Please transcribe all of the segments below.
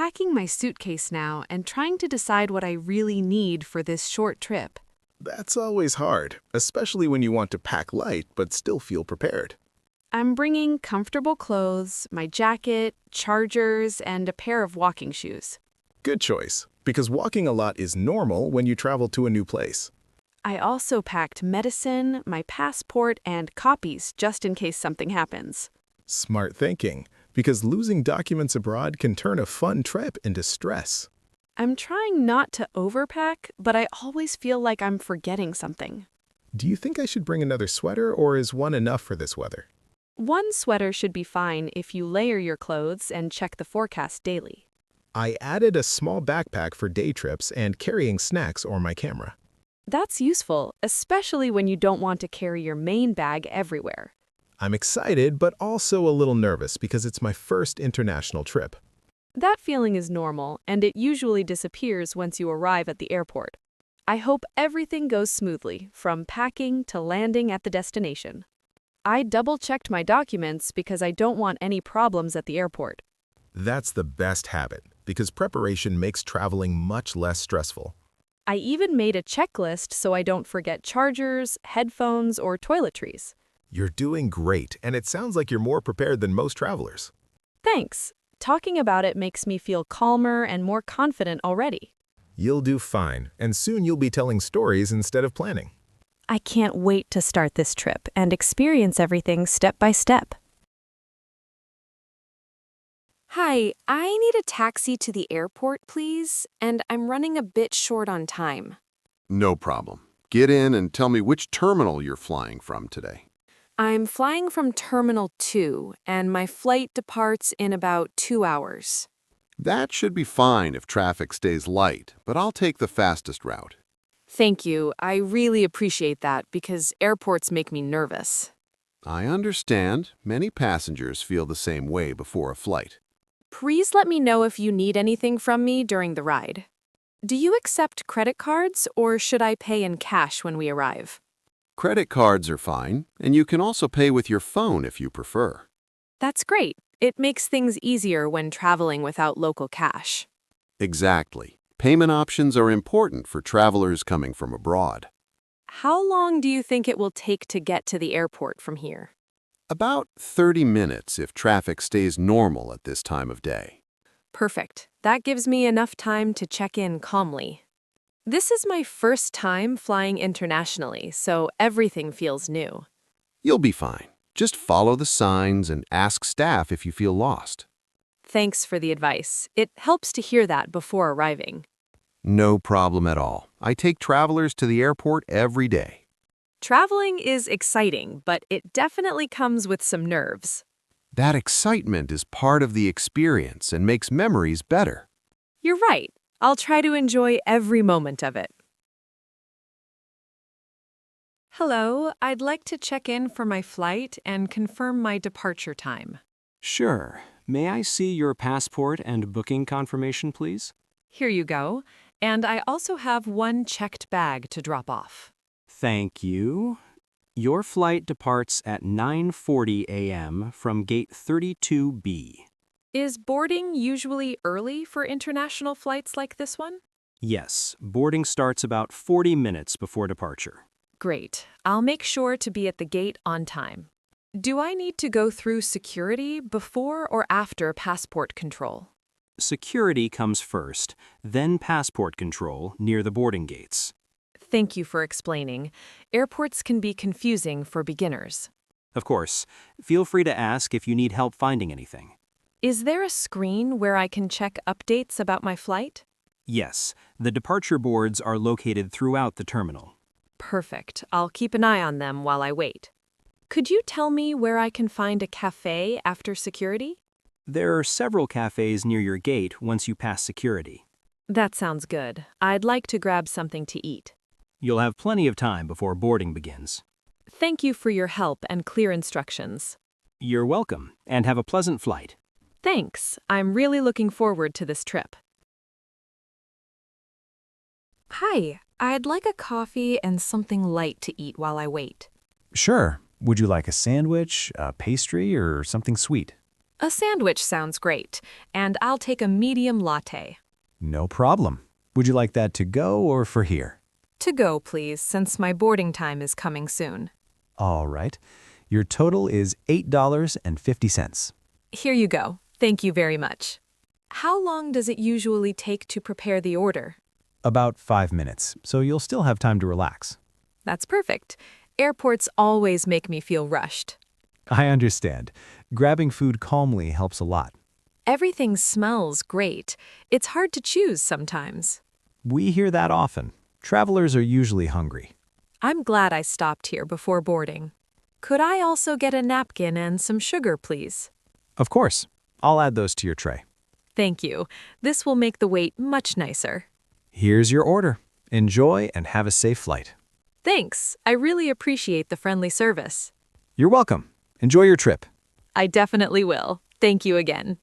packing my suitcase now and trying to decide what I really need for this short trip. That's always hard, especially when you want to pack light but still feel prepared. I'm bringing comfortable clothes, my jacket, chargers, and a pair of walking shoes. Good choice, because walking a lot is normal when you travel to a new place. I also packed medicine, my passport, and copies just in case something happens. Smart thinking, because losing documents abroad can turn a fun trip into stress. I'm trying not to overpack, but I always feel like I'm forgetting something. Do you think I should bring another sweater, or is one enough for this weather? One sweater should be fine if you layer your clothes and check the forecast daily. I added a small backpack for day trips and carrying snacks or my camera. That's useful, especially when you don't want to carry your main bag everywhere. I'm excited, but also a little nervous because it's my first international trip. That feeling is normal, and it usually disappears once you arrive at the airport. I hope everything goes smoothly, from packing to landing at the destination. I double-checked my documents because I don't want any problems at the airport. That's the best habit, because preparation makes traveling much less stressful. I even made a checklist so I don't forget chargers, headphones, or toiletries. You're doing great, and it sounds like you're more prepared than most travelers. Thanks. Talking about it makes me feel calmer and more confident already. You'll do fine, and soon you'll be telling stories instead of planning. I can't wait to start this trip and experience everything step by step. Hi, I need a taxi to the airport, please, and I'm running a bit short on time. No problem. Get in and tell me which terminal you're flying from today. I'm flying from Terminal 2, and my flight departs in about 2 hours. That should be fine if traffic stays light, but I'll take the fastest route. Thank you. I really appreciate that because airports make me nervous. I understand. Many passengers feel the same way before a flight. Please let me know if you need anything from me during the ride. Do you accept credit cards, or should I pay in cash when we arrive? Credit cards are fine, and you can also pay with your phone if you prefer. That's great. It makes things easier when traveling without local cash. Exactly. Payment options are important for travelers coming from abroad. How long do you think it will take to get to the airport from here? About 30 minutes if traffic stays normal at this time of day. Perfect. That gives me enough time to check in calmly. This is my first time flying internationally, so everything feels new. You'll be fine. Just follow the signs and ask staff if you feel lost. Thanks for the advice. It helps to hear that before arriving. No problem at all. I take travelers to the airport every day. Traveling is exciting, but it definitely comes with some nerves. That excitement is part of the experience and makes memories better. You're right. I'll try to enjoy every moment of it. Hello, I'd like to check in for my flight and confirm my departure time. Sure. May I see your passport and booking confirmation, please? Here you go. And I also have one checked bag to drop off. Thank you. Your flight departs at 9:40 a.m. from gate 32B. Is boarding usually early for international flights like this one? Yes, boarding starts about 40 minutes before departure. Great. I'll make sure to be at the gate on time. Do I need to go through security before or after passport control? Security comes first, then passport control near the boarding gates. Thank you for explaining. Airports can be confusing for beginners. Of course, feel free to ask if you need help finding anything. Is there a screen where I can check updates about my flight? Yes, the departure boards are located throughout the terminal. Perfect. I'll keep an eye on them while I wait. Could you tell me where I can find a cafe after security? There are several cafes near your gate once you pass security. That sounds good. I'd like to grab something to eat. You'll have plenty of time before boarding begins. Thank you for your help and clear instructions. You're welcome, and have a pleasant flight. Thanks. I'm really looking forward to this trip. Hi, I'd like a coffee and something light to eat while I wait. Sure. Would you like a sandwich, a pastry, or something sweet? A sandwich sounds great, and I'll take a medium latte. No problem. Would you like that to go or for here? To go, please, since my boarding time is coming soon. All right. Your total is $8.50. Here you go. Thank you very much. How long does it usually take to prepare the order? About 5 minutes, so you'll still have time to relax. That's perfect. Airports always make me feel rushed. I understand. Grabbing food calmly helps a lot. Everything smells great. It's hard to choose sometimes. We hear that often. Travelers are usually hungry. I'm glad I stopped here before boarding. Could I also get a napkin and some sugar, please? Of course. I'll add those to your tray. Thank you. This will make the wait much nicer. Here's your order. Enjoy and have a safe flight. Thanks. I really appreciate the friendly service. You're welcome. Enjoy your trip. I definitely will. Thank you again.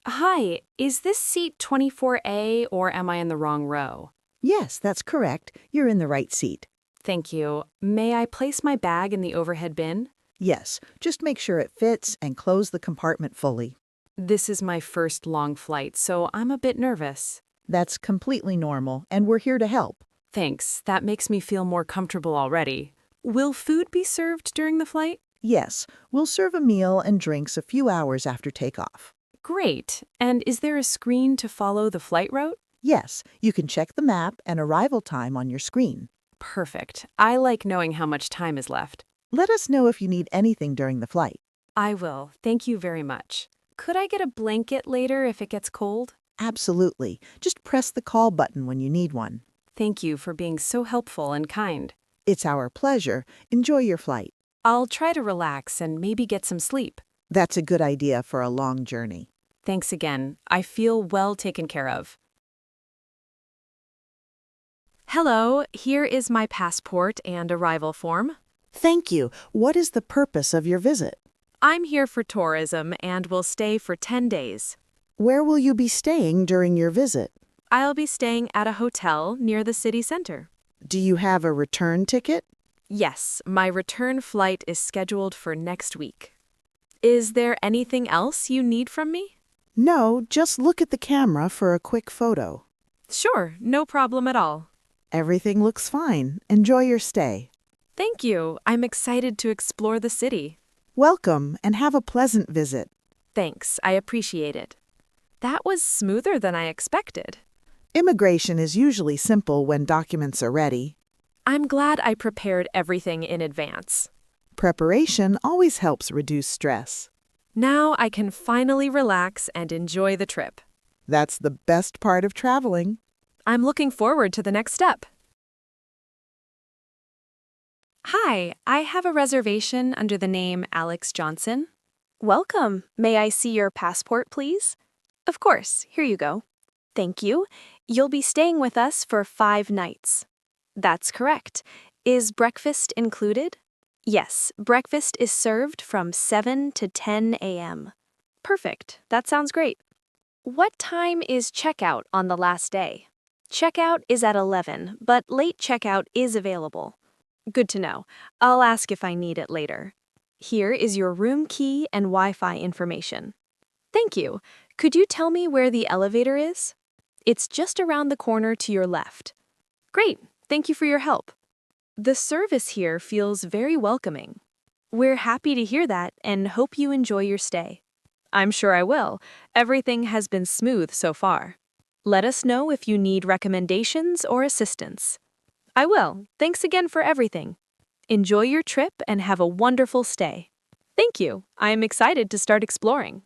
Hi, is this seat 24A or am I in the wrong row? Yes, that's correct. You're in the right seat. Thank you. May I place my bag in the overhead bin? Yes, just make sure it fits and close the compartment fully. This is my first long flight, so I'm a bit nervous. That's completely normal, and we're here to help. Thanks, that makes me feel more comfortable already. Will food be served during the flight? Yes, we'll serve a meal and drinks a few hours after takeoff. Great. And is there a screen to follow the flight route? Yes, you can check the map and arrival time on your screen. Perfect. I like knowing how much time is left. Let us know if you need anything during the flight. I will. Thank you very much. Could I get a blanket later if it gets cold? Absolutely. Just press the call button when you need one. Thank you for being so helpful and kind. It's our pleasure. Enjoy your flight. I'll try to relax and maybe get some sleep. That's a good idea for a long journey. Thanks again. I feel well taken care of. Hello, here is my passport and arrival form. Thank you. What is the purpose of your visit? I'm here for tourism and will stay for 10 days. Where will you be staying during your visit? I'll be staying at a hotel near the city center. Do you have a return ticket? Yes, my return flight is scheduled for next week. Is there anything else you need from me? No, just look at the camera for a quick photo. Sure, no problem at all. Everything looks fine. Enjoy your stay. Thank you. I'm excited to explore the city. Welcome and have a pleasant visit. Thanks, I appreciate it. That was smoother than I expected. Immigration is usually simple when documents are ready. I'm glad I prepared everything in advance. Preparation always helps reduce stress. Now I can finally relax and enjoy the trip. That's the best part of traveling. I'm looking forward to the next step. Hi, I have a reservation under the name Alex Johnson. Welcome. May I see your passport, please? Of course. Here you go. Thank you. You'll be staying with us for 5 nights. That's correct. Is breakfast included? Yes, breakfast is served from 7 to 10 a.m. Perfect. That sounds great. What time is checkout on the last day? Checkout is at 11, but late checkout is available. Good to know. I'll ask if I need it later. Here is your room key and Wi-Fi information. Thank you. Could you tell me where the elevator is? It's just around the corner to your left. Great. Thank you for your help. The service here feels very welcoming. We're happy to hear that and hope you enjoy your stay. I'm sure I will. Everything has been smooth so far. Let us know if you need recommendations or assistance. I will. Thanks again for everything. Enjoy your trip and have a wonderful stay. Thank you. I am excited to start exploring.